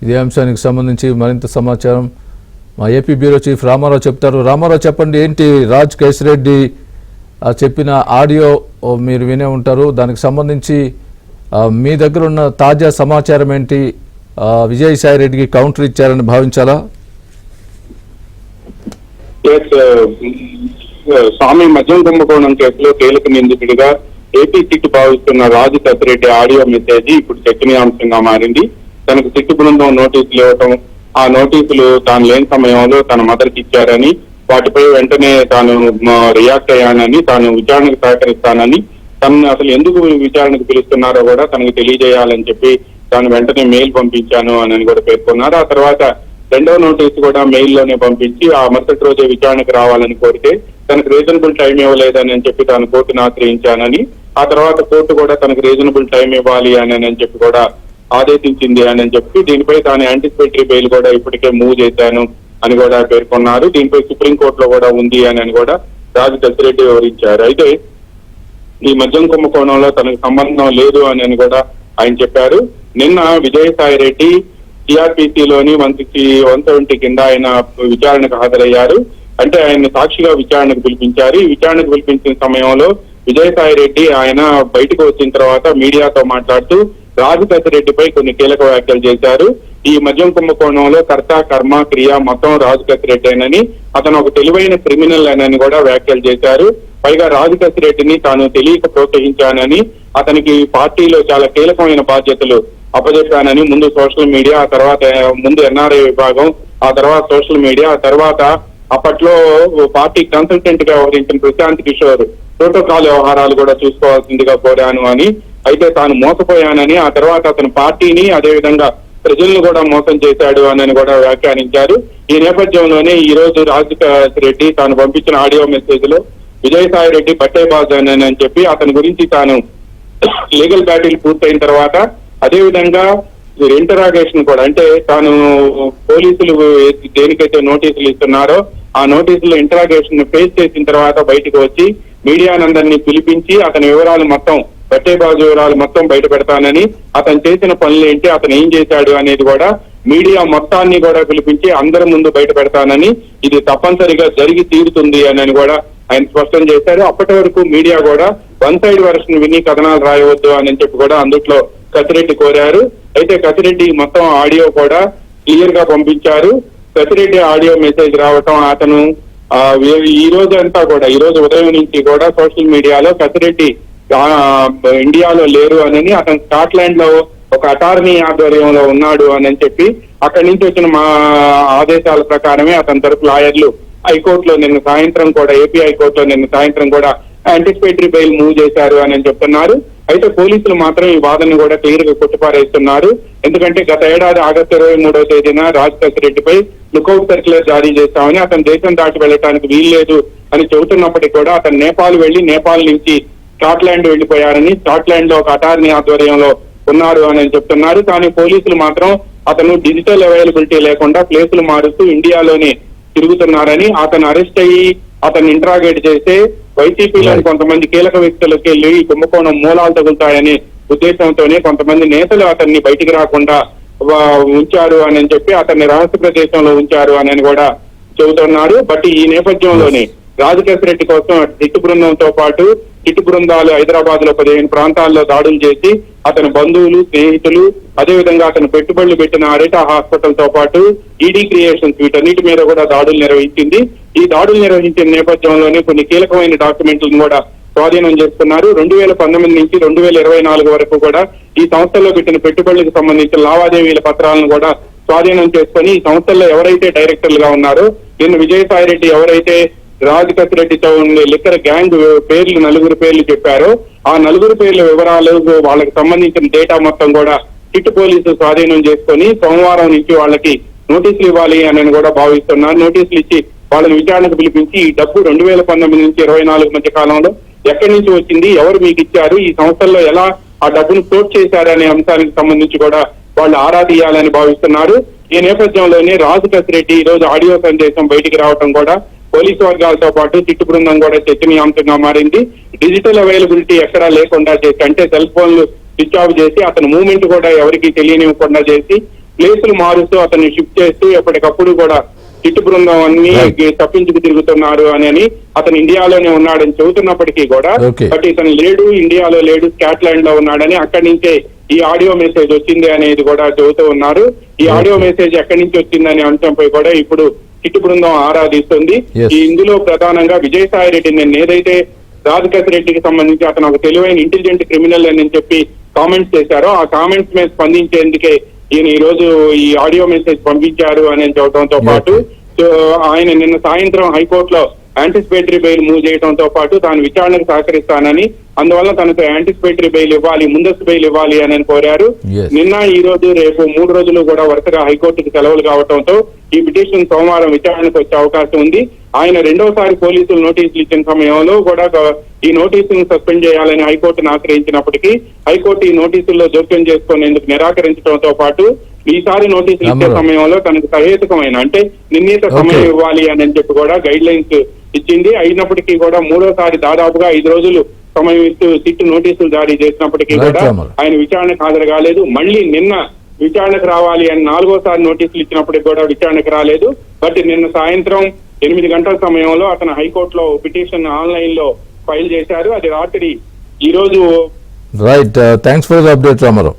ఇదే అంశానికి సంబంధించి మరింత సమాచారం మా ఏపీ బ్యూరో చీఫ్ రామారావు చెప్తారు. రామారావు, చెప్పండి, ఏంటి రాజ్ కేశిరెడ్డి చెప్పిన ఆడియో మీరు వినే ఉంటారు. దానికి సంబంధించి మీ దగ్గర ఉన్న తాజా సమాచారం ఏంటి? విజయసాయి రెడ్డికి కౌంటర్ ఇచ్చారని భావించాలా? స్వామి మద్యం కుంభకోణం కేసులో కీలక నిందితుడిగా ఏపీ సిట్ భావిస్తున్న రాజు కేశిరెడ్డి ఆడియో మెసేజ్ ఇప్పుడు చర్చనీయాంశంగా మారింది. తనకు సిట్ బృందం నోటీసులు ఇవ్వటం, ఆ నోటీసులు తాను లేని సమయంలో తన మదర్కి ఇచ్చారని, వాటిపై వెంటనే తాను రియాక్ట్ అయ్యానని, తాను విచారణకు సహకరిస్తానని, తనను అసలు ఎందుకు విచారణకు పిలుస్తున్నారో కూడా తనకు తెలియజేయాలని చెప్పి తాను వెంటనే మెయిల్ పంపించాను అని కూడా పేర్కొన్నారు. ఆ తర్వాత రెండవ నోటీసు కూడా మెయిల్ లోనే పంపించి ఆ మరుసటి రోజే విచారణకు రావాలని కోరితే తనకు రీజనబుల్ టైం ఇవ్వలేదని చెప్పి తాను కోర్టును ఆశ్రయించానని, ఆ తర్వాత కోర్టు కూడా తనకు రీజనబుల్ టైం ఇవ్వాలి అని చెప్పి కూడా ఆదేశించింది అని చెప్పి దీనిపై తాను యాంటిసిపేటరీ బెయిల్ కూడా ఇప్పటికే మూవ్ చేశాను అని కూడా పేర్కొన్నారు. దీనిపై సుప్రీంకోర్టులో కూడా ఉంది అని కూడా రాజు కేశిరెడ్డి వివరించారు. అయితే ఈ మద్యం కుంభకోణంలో తనకు సంబంధం లేదు అని కూడా ఆయన చెప్పారు. నిన్న విజయసాయి రెడ్డి టీఆర్పీసీలోని 170 కింద ఆయన విచారణకు హాజరయ్యారు. అంటే ఆయన సాక్షిగా విచారణకు పిలిపించారు. ఈ విచారణకు పిలిపించిన సమయంలో విజయసాయి రెడ్డి ఆయన బయటకు వచ్చిన తర్వాత మీడియాతో మాట్లాడుతూ రాజు కేశిరెడ్డిపై కొన్ని కీలక వ్యాఖ్యలు చేశారు. ఈ మద్యం కుంభకోణంలో కర్త కర్మ క్రియ మొత్తం రాజు కేశిరెడ్డేనని, అతను ఒక తెలివైన క్రిమినల్ అని కూడా వ్యాఖ్యలు చేశారు. పైగా రాజు కేశిరెడ్డిని తాను తెలియక ప్రోత్సహించానని, అతనికి పార్టీలో చాలా కీలకమైన బాధ్యతలు అప్పజెప్పానని, ముందు సోషల్ మీడియా, ఆ తర్వాత ముందు ఎన్ఆర్ఐ విభాగం, ఆ తర్వాత సోషల్ మీడియా, ఆ తర్వాత అప్పట్లో పార్టీ కన్సల్టెంట్ గా వ్యవహరించిన ప్రశాంత్ కిషోర్ ప్రోటోకాల్ వ్యవహారాలు కూడా చూసుకోవాల్సిందిగా కోరాను అని, అయితే తాను మోసపోయానని, ఆ తర్వాత అతను పార్టీని అదేవిధంగా ప్రజలను కూడా మోసం చేశాడు అని కూడా వ్యాఖ్యానించారు. ఈ నేపథ్యంలోనే ఈ రోజు రాజు కేశిరెడ్డి తాను పంపించిన ఆడియో మెసేజ్ లో విజయసాయి రెడ్డి పట్టేబాజ్ అని చెప్పి అతని గురించి తాను లీగల్ బ్యాటిల్ పూర్తయిన తర్వాత అదేవిధంగా ఇంటరాగేషన్ కూడా, అంటే తాను పోలీసులు దేనికైతే నోటీసులు ఇస్తున్నారో ఆ నోటీసులు ఇంటరాగేషన్ ఫేస్ చేసిన తర్వాత బయటకు వచ్చి మీడియానందరినీ పిలిపించి అతని వివరాలు మొత్తం, పట్టేబాజు వివరాలు మొత్తం బయట పెడతానని, అతను చేసిన పనులు ఏంటి, అతను ఏం చేశాడు అనేది కూడా మీడియా మొత్తాన్ని కూడా పిలిపించి అందరి ముందు బయట పెడతానని, ఇది తప్పనిసరిగా జరిగి తీరుతుంది అని కూడా ఆయన స్పష్టం చేశారు. అప్పటి వరకు మీడియా కూడా వన్ సైడ్ వర్షన్ విని కథనాలు రాయవద్దు అని చెప్పి కూడా అందుట్లో కేశిరెడ్డి కోరారు. అయితే కేశిరెడ్డి మొత్తం ఆడియో కూడా క్లియర్ గా పంపించారు. కేశిరెడ్డి ఆడియో మెసేజ్ రావటం, అతను ఈ రోజు అంతా కూడా, ఈ రోజు ఉదయం నుంచి కూడా సోషల్ మీడియాలో కేశిరెడ్డి ఇండియాలో లేరు అని, అతను స్కాట్లాండ్ లో ఒక అటార్నీ ఆధ్వర్యంలో ఉన్నాడు అని చెప్పి అక్కడి నుంచి వచ్చిన మా ఆదేశాల ప్రకారమే అతని తరపు లాయర్లు హైకోర్టులో నిన్న సాయంత్రం కూడా, ఏపీ హైకోర్టులో నిన్న సాయంత్రం కూడా యాంటిసిపేటరీ బెయిల్ మూవ్ చేశారు అని చెప్తున్నారు. అయితే పోలీసులు మాత్రం ఈ వాదనను కూడా క్లియర్ గా కొట్టిపారేస్తున్నారు. ఎందుకంటే గత ఏడాది ఆగస్టు 23వ తేదీన రాజ్ కేశిరెడ్డిపై లుకౌట్ సర్క్యులర్ జారీ చేస్తామని, అతను దేశం దాటి వెళ్ళటానికి వీల్లేదు అని చెబుతున్నప్పటికీ కూడా అతను నేపాల్ వెళ్లి నేపాల్ నుంచి స్కాట్లాండ్ వెళ్లిపోయారని, స్కాట్లాండ్ లో ఒక అటార్నీ ఆధ్వర్యంలో ఉన్నారు అని చెప్తున్నారు. కానీ పోలీసులు మాత్రం అతను డిజిటల్ అవైలబిలిటీ లేకుండా ప్లేసులు మారుస్తూ ఇండియాలోనే తిరుగుతున్నారని, అతను అరెస్ట్ అయ్యి అతను ఇంట్రాగేట్ చేస్తే వైసీపీలోని కొంతమంది కీలక వ్యక్తులకు వెళ్లి ఈ కుంభకోణం మూలాలు తగులుతాయనే ఉద్దేశంతోనే కొంతమంది నేతలు అతన్ని బయటికి రాకుండా ఉంచారు అని చెప్పి అతన్ని రహస్య ప్రదేశంలో ఉంచారు అని కూడా చెబుతున్నారు. బట్ ఈ నేపథ్యంలోనే రాజు కేశిరెడ్డి కోసం సిట్ బృందంతో పాటు సిట్ బృందాలు హైదరాబాద్ లో 15 ప్రాంతాల్లో దాడులు చేసి అతని బంధువులు, స్నేహితులు, అదేవిధంగా అతను పెట్టుబడులు పెట్టిన అరిటా హాస్పిటల్ తో పాటు ఈడీ క్రియేషన్స్ వీటన్నిటి మీద కూడా దాడులు నిర్వహించింది. ఈ దాడులు నిర్వహించిన నేపథ్యంలోనే కొన్ని కీలకమైన డాక్యుమెంట్లను కూడా స్వాధీనం చేసుకున్నారు. 2019 నుంచి 2024 వరకు కూడా ఈ సంస్థల్లో పెట్టిన పెట్టుబడులకు సంబంధించిన లావాదేవీల పత్రాలను కూడా స్వాధీనం చేసుకుని ఈ సంస్థల్లో ఎవరైతే డైరెక్టర్లుగా ఉన్నారో, నిన్న విజయసాయి రెడ్డి ఎవరైతే రాజు కేశిరెడ్డితో ఉండే లిక్కర్ గ్యాంగ్ పేర్లు 4 పేర్లు చెప్పారో ఆ 4 పేర్ల వివరాలు, వాళ్ళకి సంబంధించిన డేటా మొత్తం కూడా సిట్ పోలీసులు స్వాధీనం చేసుకుని సోమవారం నుంచి వాళ్ళకి నోటీసులు ఇవ్వాలి అని కూడా భావిస్తున్నారు. నోటీసులు ఇచ్చి వాళ్ళని విచారణకు పిలిపించి ఈ డబ్బు 2019 నుంచి 2024 మధ్య కాలంలో ఎక్కడి నుంచి వచ్చింది, ఎవరు మీకు ఇచ్చారు, ఈ సంస్థల్లో ఎలా ఆ డబ్బును స్టోర్ చేశారనే అంశానికి సంబంధించి కూడా వాళ్ళు ఆరా తీయాలని భావిస్తున్నారు. ఈ నేపథ్యంలోనే రాజు కేశిరెడ్డి ఈ రోజు ఆడియో సందేశం బయటికి రావడం కూడా పోలీసు వర్గాలతో పాటు సిట్ బృందం కూడా చర్చనీయాంశంగా మారింది. డిజిటల్ అవైలబిలిటీ ఎక్కడా లేకుండా చేసి, అంటే సెల్ ఫోన్లు స్విచ్ ఆఫ్ చేసి అతని మూవ్మెంట్ కూడా ఎవరికి తెలియనివ్వకుండా చేసి ప్లేసులు మారుస్తూ అతన్ని షిఫ్ట్ చేస్తూ ఎప్పటికప్పుడు కూడా చిట్టు బృందం అన్ని తప్పించుకు తిరుగుతున్నారు అని అతను ఇండియాలోనే ఉన్నాడని చెబుతున్నప్పటికీ కూడా బట్ ఇతను లేడు, ఇండియాలో లేడు, స్కాట్లాండ్ లో ఉన్నాడని అక్కడి నుంచే ఈ ఆడియో మెసేజ్ వచ్చింది అనేది కూడా చెబుతూ ఉన్నారు. ఈ ఆడియో మెసేజ్ ఎక్కడి నుంచి వచ్చిందనే అంశంపై కూడా ఇప్పుడు చిట్టు బృందం ఆరాధిస్తుంది. ఇందులో ప్రధానంగా విజయసాయి రెడ్డి నేను ఏదైతే రాజకేశ్ రెడ్డికి సంబంధించి అతను ఒక తెలివైన ఇంటెలిజెంట్ క్రిమినల్ అని చెప్పి కామెంట్స్ చేశారో ఆ కామెంట్స్ మీద స్పందించేందుకే ఈయన ఈ రోజు ఈ ఆడియో మెసేజ్ పంపించారు అని చెప్పడంతో పాటు ఆయన నిన్న సాయంత్రం హైకోర్టులో యాంటిసిపేటరీ బెయిల్ మూవ్ చేయడంతో పాటు తాను విచారణకు సహకరిస్తానని అందువల్ల తనకు యాంటిసిపేటరీ బెయిల్ ఇవ్వాలి, ముందస్తు బెయిల్ ఇవ్వాలి అని కోరారు. నిన్న ఈ రోజు రేపు 3 రోజులు కూడా వరుసగా హైకోర్టుకు సెలవులు కావడంతో ఈ పిటిషన్ సోమవారం విచారణకు వచ్చే అవకాశం ఉంది. ఆయన రెండోసారి పోలీసులు నోటీసులు ఇచ్చిన సమయంలో కూడా ఈ నోటీసులను సస్పెండ్ చేయాలని హైకోర్టును ఆశ్రయించినప్పటికీ హైకోర్టు ఈ నోటీసుల్లో జోక్యం చేసుకునేందుకు నిరాకరించడంతో పాటు ఈసారి నోటీసులు ఇచ్చే సమయంలో తనకు సహేతుకమైన అంటే నిర్ణీత సమయం ఇవ్వాలి అని చెప్పి కూడా గైడ్ లైన్స్ ఇచ్చింది. అయినప్పటికీ కూడా మూడోసారి దాదాపుగా 5 రోజులు సమయం ఇస్తూ సిట్ నోటీసులు జారీ చేసినప్పటికీ కూడా ఆయన విచారణకు హాజరు కాలేదు. మళ్ళీ నిన్న విచారణకు రావాలి అని 4వసారి నోటీసులు ఇచ్చినప్పటికీ కూడా విచారణకు రాలేదు. బట్ నిన్న సాయంత్రం 8 గంటల సమయంలో అతను హైకోర్టులో పిటిషన్ ఆన్లైన్ లో ఫైల్ చేశారు. అది రాత్రి ఈ రోజు right. Thanks for the update Ramarao.